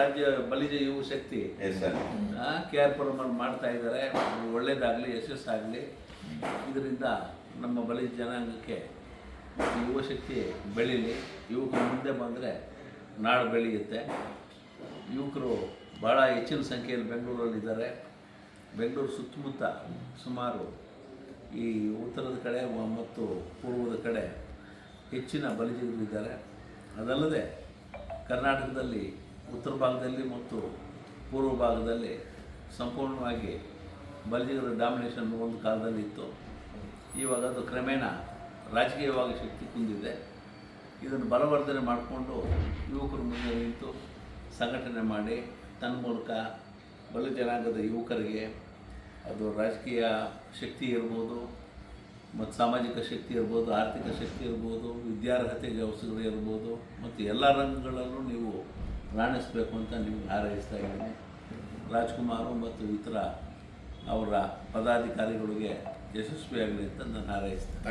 ರಾಜ್ಯ ಬಲಿಜ ಯುವ ಶಕ್ತಿ K R ಪುರಮಲ್ಲಿ ಮಾಡ್ತಾ ಇದ್ದಾರೆ. ಒಳ್ಳೇದಾಗಲಿ, ಯಶಸ್ಸಾಗಲಿ. ಇದರಿಂದ ನಮ್ಮ ಬಲಿಜ ಜನಾಂಗಕ್ಕೆ ಯುವ ಶಕ್ತಿ ಬೆಳೀಲಿ. ಯುವಕರು ಮುಂದೆ ಬಂದರೆ ನಾಡು ಬೆಳೆಯುತ್ತೆ. ಯುವಕರು ಭಾಳ ಹೆಚ್ಚಿನ ಸಂಖ್ಯೆಯಲ್ಲಿ ಬೆಂಗಳೂರಲ್ಲಿದ್ದಾರೆ. ಬೆಂಗಳೂರು ಸುತ್ತಮುತ್ತ ಸುಮಾರು ಈ ಉತ್ತರದ ಕಡೆ ಮತ್ತು ಪೂರ್ವದ ಕಡೆ ಹೆಚ್ಚಿನ ಬಲಿಜಿಗರಿದ್ದಾರೆ. ಅದಲ್ಲದೆ ಕರ್ನಾಟಕದಲ್ಲಿ ಉತ್ತರ ಭಾಗದಲ್ಲಿ ಮತ್ತು ಪೂರ್ವ ಭಾಗದಲ್ಲಿ ಸಂಪೂರ್ಣವಾಗಿ ಬಲಿಜಿಗರ ಡಾಮಿನೇಷನ್ ಒಂದು ಕಾಲದಲ್ಲಿ ಇತ್ತು. ಇವಾಗ ಅದು ಕ್ರಮೇಣ ರಾಜಕೀಯವಾಗಿ ಶಕ್ತಿ ಕುಂದಿದೆ. ಇದನ್ನು ಬಲವರ್ಧನೆ ಮಾಡಿಕೊಂಡು ಯುವಕರು ಮುಂದೆ ನಿಂತು ಸಂಘಟನೆ ಮಾಡಿ ತನ್ನ ಮೂಲಕ ಬಲಿಜ ಜನಾಂಗದ ಯುವಕರಿಗೆ ಅದು ರಾಜಕೀಯ ಶಕ್ತಿ ಇರ್ಬೋದು, ಮತ್ತು ಸಾಮಾಜಿಕ ಶಕ್ತಿ ಇರ್ಬೋದು, ಆರ್ಥಿಕ ಶಕ್ತಿ ಇರ್ಬೋದು, ವಿದ್ಯಾರ್ಹತೆಗೆ ಅವಸರ ಇರ್ಬೋದು, ಮತ್ತು ಎಲ್ಲ ರಂಗಗಳಲ್ಲೂ ನೀವು ರಾಣಿಸಬೇಕು ಅಂತ ನಿಮಗೆ ಹಾರೈಸ್ತಾ ಇದ್ದೀನಿ. ರಾಜ್ಕುಮಾರು ಮತ್ತು ಇತರ ಅವರ ಪದಾಧಿಕಾರಿಗಳಿಗೆ ಯಶಸ್ವಿಯಾಗಲಿ ಅಂತ ನಾನು ಹಾರೈಸ್ತೇನೆ.